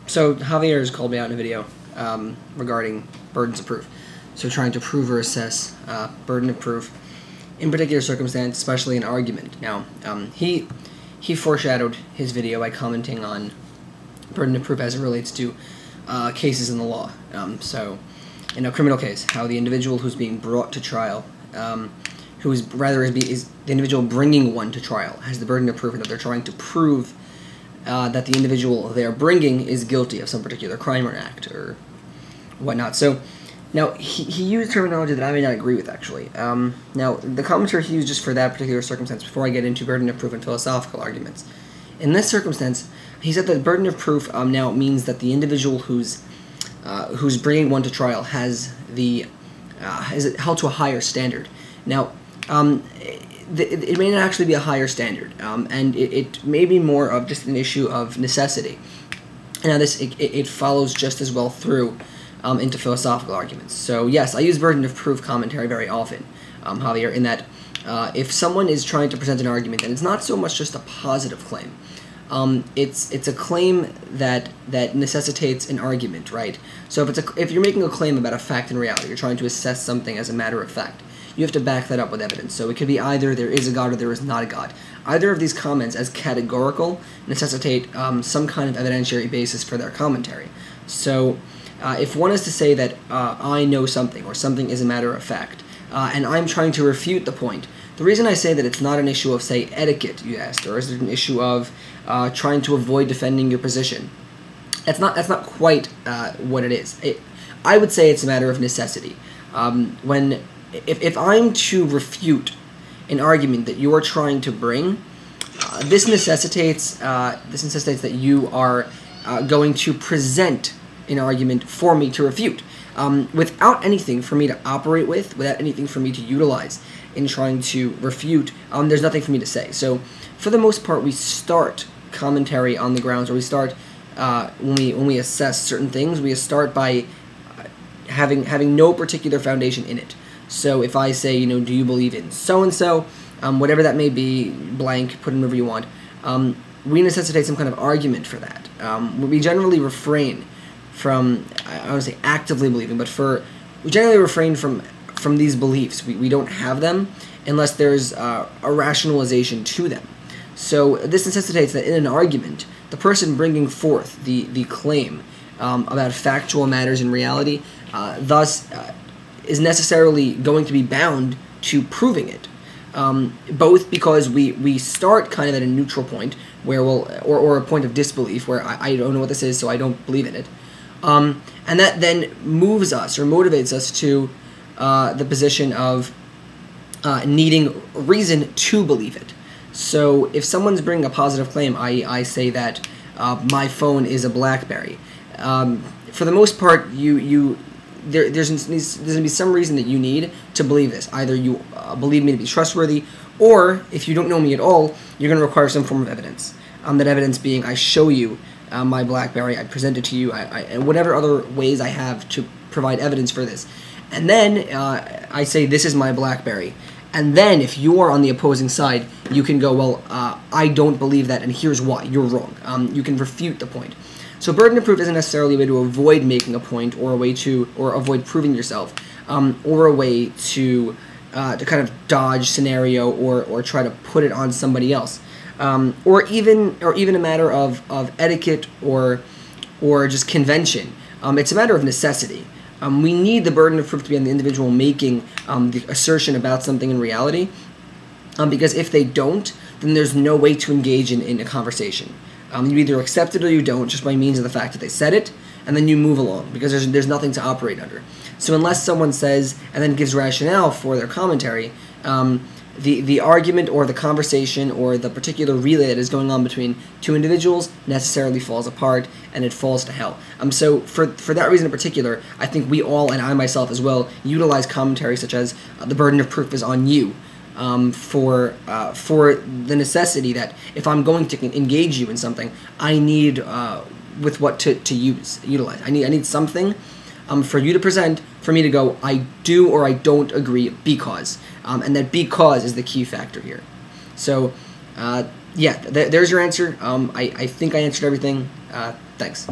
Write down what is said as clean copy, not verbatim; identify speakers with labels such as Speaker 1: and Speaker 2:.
Speaker 1: So Javier has called me out in a video regarding burdens of proof. So trying to prove or assess burden of proof in particular circumstance, especially an argument. Now, he foreshadowed his video by commenting on burden of proof as it relates to cases in the law. So in a criminal case, how the individual who's being brought to trial, who is the individual bringing one to trial, has the burden of proof, and that they're trying to prove that the individual they're bringing is guilty of some particular crime or act or whatnot. So now he used terminology that I may not agree with, actually. Now the commentary he used just for that particular circumstance, before I get into burden of proof and philosophical arguments, in this circumstance, he said that burden of proof now means that the individual who's bringing one to trial is held to a higher standard. Now, it may not actually be a higher standard, and it may be more of just an issue of necessity. Now, it follows just as well through into philosophical arguments. So, yes, I use burden of proof commentary very often, Javier, in that if someone is trying to present an argument, and it's not so much just a positive claim, it's a claim that necessitates an argument, right? So if you're making a claim about a fact in reality, you're trying to assess something as a matter of fact, you have to back that up with evidence. So it could be either there is a God or there is not a God. Either of these comments, as categorical, necessitate some kind of evidentiary basis for their commentary. So if one is to say that I know something, or something is a matter of fact, and I'm trying to refute the point, the reason I say that it's not an issue of, say, etiquette, you asked, or is it an issue of trying to avoid defending your position? That's not quite what it is. I would say it's a matter of necessity. If I'm to refute an argument that you are trying to bring, this necessitates that you are going to present an argument for me to refute, without anything for me to operate with, without anything for me to utilize in trying to refute. There's nothing for me to say. So, for the most part, we start commentary on the grounds, or we start when we assess certain things, we start by having no particular foundation in it. So if I say, do you believe in so-and-so, whatever that may be, blank, put in whatever you want, we necessitate some kind of argument for that. We generally refrain from, I don't want to say actively believing, but we generally refrain from these beliefs. We don't have them unless there's a rationalization to them. So this necessitates that in an argument, the person bringing forth the claim about factual matters in reality, thus is necessarily going to be bound to proving it, both because we start kind of at a neutral point where or a point of disbelief where I don't know what this is, so I don't believe in it, and that then moves us or motivates us to the position of needing reason to believe it. So if someone's bringing a positive claim, I say that my phone is a BlackBerry. For the most part, there's going to be some reason that you need to believe this. Either you believe me to be trustworthy, or if you don't know me at all, you're going to require some form of evidence. That evidence being, I show you my BlackBerry, I present it to you, and whatever other ways I have to provide evidence for this. And then I say, this is my BlackBerry. And then if you are on the opposing side, you can go, well, I don't believe that, and here's why. You're wrong. You can refute the point. So burden of proof isn't necessarily a way to avoid making a point, or avoid proving yourself, or a way to kind of dodge scenario or try to put it on somebody else, or even a matter of etiquette or just convention. It's a matter of necessity. We need the burden of proof to be on the individual making the assertion about something in reality, because if they don't, then there's no way to engage in a conversation. You either accept it or you don't, just by means of the fact that they said it, and then you move along, because there's nothing to operate under. So unless someone says and then gives rationale for their commentary, the argument or the conversation or the particular relay that is going on between two individuals necessarily falls apart, and it falls to hell. So for that reason in particular, I think we all, and I myself as well, utilize commentary such as the burden of proof is on you, for the necessity that if I'm going to engage you in something, I need with what to utilize. I need something for you to present, for me to go, I do or I don't agree because, and that because is the key factor here. So yeah, there's your answer. I think I answered everything. Thanks.